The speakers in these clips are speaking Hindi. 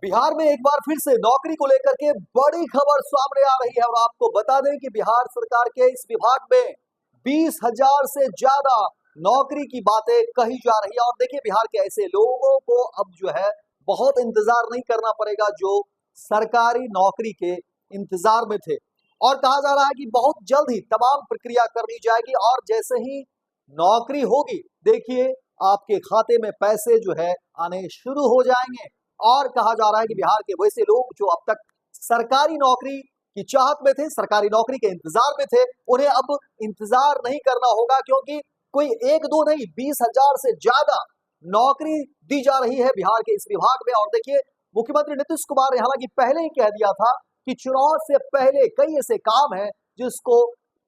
बिहार में एक बार फिर से नौकरी को लेकर के बड़ी खबर सामने आ रही है और आपको बता दें कि बिहार सरकार के इस विभाग में 20,000 से ज्यादा नौकरी की बातें कही जा रही है। और देखिए, बिहार के ऐसे लोगों को अब जो है बहुत इंतजार नहीं करना पड़ेगा जो सरकारी नौकरी के इंतजार में थे। और कहा जा रहा है कि बहुत जल्द ही तमाम प्रक्रिया कर ली जाएगी और जैसे ही नौकरी होगी, देखिए आपके खाते में पैसे जो है आने शुरू हो जाएंगे। और कहा जा रहा है कि बिहार के वैसे लोग जो अब तक सरकारी नौकरी की चाहत में थे, सरकारी नौकरी के इंतजार में थे, उन्हें अब इंतजार नहीं करना होगा, क्योंकि कोई एक दो नहीं 20,000 से ज्यादा नौकरी दी जा रही है बिहार के इस विभाग में। और देखिए, मुख्यमंत्री नीतीश कुमार ने हालांकि पहले ही कह दिया था कि चुनाव से पहले कई ऐसे काम हैं जिसको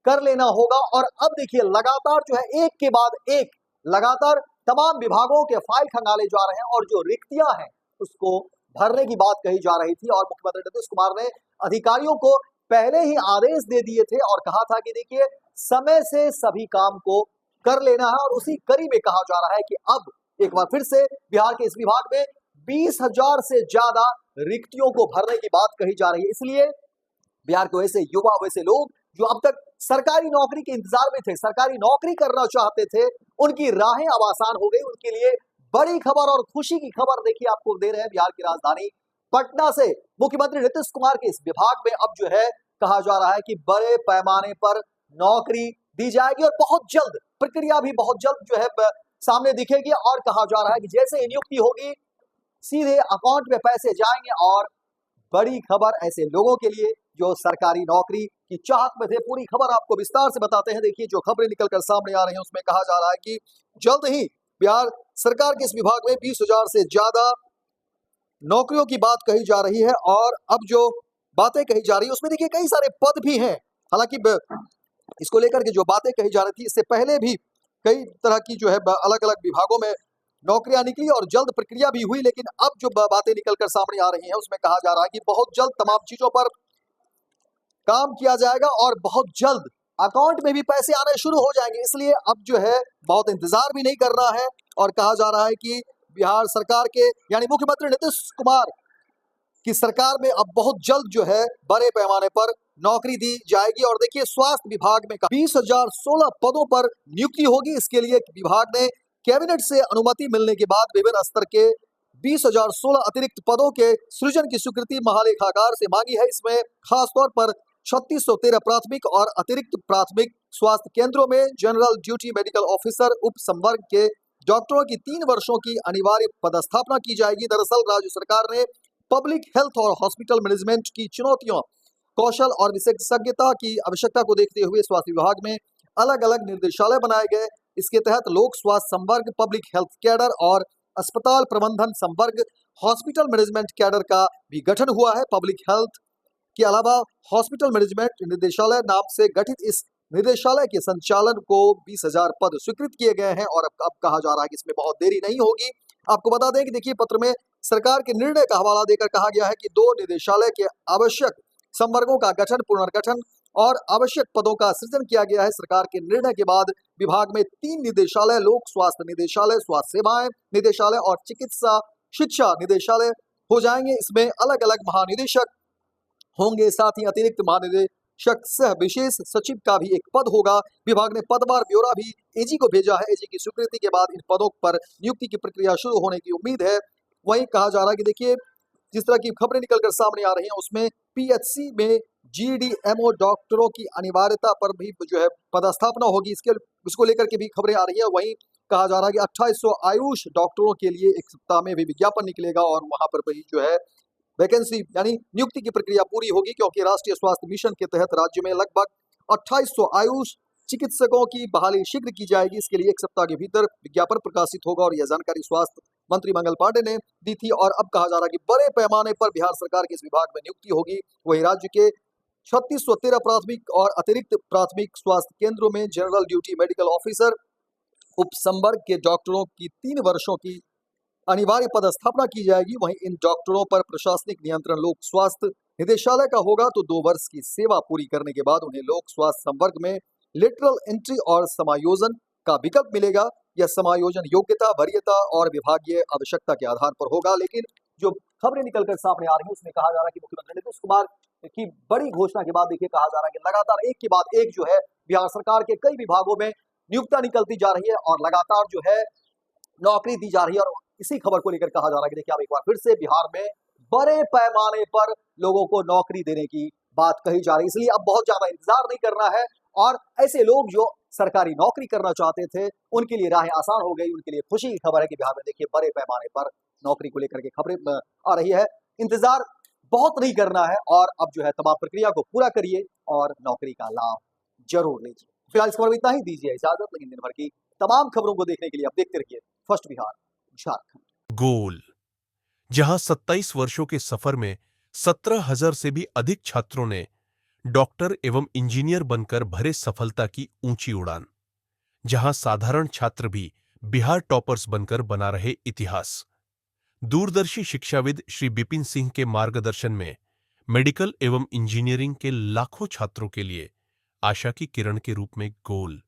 कर लेना होगा। और अब देखिए, लगातार जो है एक के बाद एक लगातार तमाम विभागों के फाइल खंगाले जा रहे हैं और जो रिक्तियां हैं उसको भरने की बात कही जा रही थी। और मुख्यमंत्री नीतीश कुमार ने अधिकारियों को पहले ही आदेश दे दिए थे और कहा था कि देखिए, समय से सभी काम को कर लेना है। और उसी कड़ी में कहा जा रहा है कि अब एक बार फिर से बिहार के इस विभाग में 20,000 से ज्यादा रिक्तियों को भरने की बात कही जा रही है। इसलिए बिहार के वैसे युवा, वैसे लोग जो अब तक सरकारी नौकरी के इंतजार में थे, सरकारी नौकरी करना चाहते थे, उनकी राहें अब आसान हो गई। उनके लिए बड़ी खबर और खुशी की खबर देखिए आपको दे रहे हैं बिहार की राजधानी पटना से। मुख्यमंत्री नीतीश कुमार के इस विभाग में अब जो है कहा जा रहा है कि बड़े पैमाने पर नौकरी दी जाएगी और बहुत जल्द प्रक्रिया भी बहुत जल्द जो है सामने दिखेगी। और कहा जा रहा है कि जैसे ही नियुक्ति होगी सीधे अकाउंट में पैसे जाएंगे। और बड़ी खबर ऐसे लोगों के लिए जो सरकारी नौकरी की चाहत में थे। पूरी खबर आपको विस्तार से बताते हैं। देखिए, जो खबरें निकलकर सामने आ रही हैं उसमें कहा जा रहा है कि जल्द ही बिहार सरकार के इस विभाग में 20,000 से ज्यादा नौकरियों की बात कही जा रही है। और अब जो बातें कही जा रही है उसमें देखिए कई सारे पद भी हैं। हालांकि इसको लेकर के जो बातें कही जा रही थी इससे पहले भी कई तरह की जो है अलग अलग विभागों में नौकरियां निकली और जल्द प्रक्रिया भी हुई। लेकिन अब जो बातें निकलकर सामने आ रही हैं उसमें कहा जा रहा है कि बहुत जल्द तमाम चीजों पर काम किया जाएगा और बहुत जल्द अकाउंट में भी पैसे आने शुरू हो जाएंगे। इसलिए अब जो है बहुत इंतजार भी नहीं करना है। और कहा जा रहा है कि बिहार सरकार के यानी मुख्यमंत्री नीतीश कुमार की सरकार में अब बहुत जल्द जो है बड़े पैमाने पर नौकरी दी जाएगी। और देखिए, स्वास्थ्य विभाग में 20,016 पदों पर नियुक्ति होगी। इसके लिए विभाग ने कैबिनेट से अनुमति मिलने के बाद विभिन्न स्तर के 20,016 अतिरिक्त पदों के सृजन की स्वीकृति महालेखाकार से मांगी है। इसमें खासतौर पर 3613 प्राथमिक और अतिरिक्त प्राथमिक स्वास्थ्य केंद्रों में जनरल ड्यूटी मेडिकल ऑफिसर उप संवर्ग के डॉक्टरों की 3 वर्षों की अनिवार्य पदस्थापना की जाएगी। दरअसल राज्य सरकार ने पब्लिक हेल्थ और हॉस्पिटल मैनेजमेंट की चुनौतियों, कौशल और विशेषज्ञता की आवश्यकता को देखते हुए स्वास्थ्य विभाग में अलग अलग निर्देशालय बनाए गए। इसके तहत लोक स्वास्थ्य संवर्ग, पब्लिक हेल्थ कैडर और अस्पताल प्रबंधन संवर्ग, हॉस्पिटल मैनेजमेंट कैडर का भी गठन हुआ है। पब्लिक हेल्थ के अलावा हॉस्पिटल मैनेजमेंट निदेशालय नाम से गठित इस निदेशालय के संचालन को 20,000 पद स्वीकृत किए गए हैं। और अब कहा जा रहा है कि इसमें बहुत देरी नहीं होगी। आपको बता दें कि देखिए, पत्र में सरकार के निर्णय का हवाला देकर कहा गया है कि 2 निदेशालय के आवश्यक संवर्गों का गठन, पुनर्गठन और आवश्यक पदों का सृजन किया गया है। सरकार के निर्णय के बाद विभाग में 3 निदेशालय, लोक स्वास्थ्य निदेशालय, स्वास्थ्य सेवाएं निदेशालय और चिकित्सा शिक्षा निदेशालय हो जाएंगे। इसमें अलग अलग महानिदेशक होंगे। साथ ही अतिरिक्त महानिदेशक सह विशेष सचिव का भी एक पद होगा। विभाग ने पदवार ब्यौरा भी एजी को भेजा है। एजी की स्वीकृति के बाद इन पदों पर नियुक्ति की प्रक्रिया शुरू होने की उम्मीद है। वहीं कहा जा रहा है कि देखिए, जिस तरह की खबरें निकलकर सामने आ रही हैं उसमें पीएचसी में जीडीएमओ डॉक्टरों की अनिवार्यता पर भी जो है पदस्थापना होगी। इसको लेकर के भी खबरें आ रही है। वहीं कहा जा रहा है कि 2800 आयुष डॉक्टरों के लिए एक सप्ताह में भी विज्ञापन निकलेगा और वहां पर भी जो है वैकेंसी यानी नियुक्ति की प्रक्रिया पूरी होगी, क्योंकि राष्ट्रीय स्वास्थ्य मिशन के तहत राज्य में लगभग 2800 आयुष चिकित्सकों की बहाली शीघ्र की जाएगी। इसके लिए एक सप्ताह के भीतर विज्ञापन प्रकाशित होगा और यह जानकारी स्वास्थ्य मंत्री मंगल पांडे ने दी थी। और अब कहा जा रहा है कि बड़े पैमाने पर बिहार सरकार के इस विभाग में नियुक्ति होगी। वही राज्य के 3613 प्राथमिक और अतिरिक्त प्राथमिक स्वास्थ्य केंद्रों में जनरल ड्यूटी मेडिकल ऑफिसर उप संवर्ग के डॉक्टरों की 3 वर्षों की अनिवार्य पदस्थापना की जाएगी। वहीं इन डॉक्टरों पर प्रशासनिक नियंत्रण लोक स्वास्थ्य निदेशालय का होगा। तो 2 वर्ष की सेवा पूरी करने के बाद उन्हें लोक स्वास्थ्य संवर्ग में लेटरल एंट्री और समायोजन का विकल्प मिलेगा। यह समायोजन योग्यता, वरीयता और विभागीय आवश्यकता के आधार पर होगा। लेकिन जो खबरें निकलकर सामने आ रही हैं, उसमें कहा जा रहा है कि मुख्यमंत्री नीतीश कुमार की बड़ी घोषणा के बाद देखिए कहा जा रहा है कि लगातार एक के बाद एक जो है बिहार सरकार के कई विभागों में नियुक्तियां निकलती जा रही है और लगातार जो है नौकरी दी जा रही है। और इसी खबर को लेकर कहा जा रहा है कि देखिए अब एक बार फिर से बिहार में बड़े पैमाने पर लोगों को नौकरी देने की बात कही जा रही है। इसलिए अब बहुत ज्यादा इंतजार नहीं करना है और ऐसे लोग जो सरकारी नौकरी करना चाहते थे उनके लिए राहें आसान हो गई, उनके लिए खुशी की खबर है कि बिहार में देखिए बड़े पैमाने पर नौकरी को लेकर के खबरें आ रही है। इंतजार बहुत नहीं करना है और अब जो है तमाम प्रक्रिया को पूरा करिए और नौकरी का लाभ जरूर लीजिए। फिलहाल इस खबर में इतना ही, दीजिए इजाजत, लेकिन दिन भर की तमाम खबरों को देखने के लिए आप देखते रहिए फर्स्ट बिहार झारखंड। गोल, जहां 27 वर्षों के सफर में 17,000 से भी अधिक छात्रों ने डॉक्टर एवं इंजीनियर बनकर भरे सफलता की ऊंची उड़ान, जहां साधारण छात्र भी बिहार टॉपर्स बनकर बना रहे इतिहास। दूरदर्शी शिक्षाविद श्री बिपिन सिंह के मार्गदर्शन में मेडिकल एवं इंजीनियरिंग के लाखों छात्रों के लिए आशा की किरण के रूप में goal,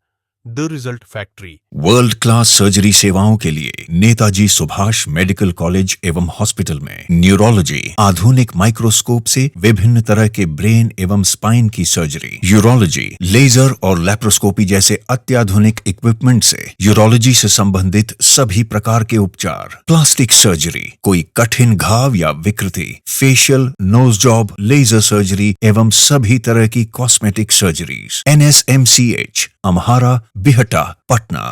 the result factory. World class surgery सेवाओं के लिए नेताजी सुभाष मेडिकल कॉलेज एवं हॉस्पिटल में न्यूरोलॉजी, आधुनिक माइक्रोस्कोप से विभिन्न तरह के ब्रेन एवं स्पाइन की सर्जरी, यूरोलॉजी, लेजर और लैप्रोस्कोपी जैसे अत्याधुनिक इक्विपमेंट से यूरोलॉजी से संबंधित सभी प्रकार के उपचार, प्लास्टिक सर्जरी, कोई कठिन घाव या विकृति, facial, nose job, laser surgery एवं सभी तरह की cosmetic surgeries. NSMCH, Amhara, Bihta, Patna.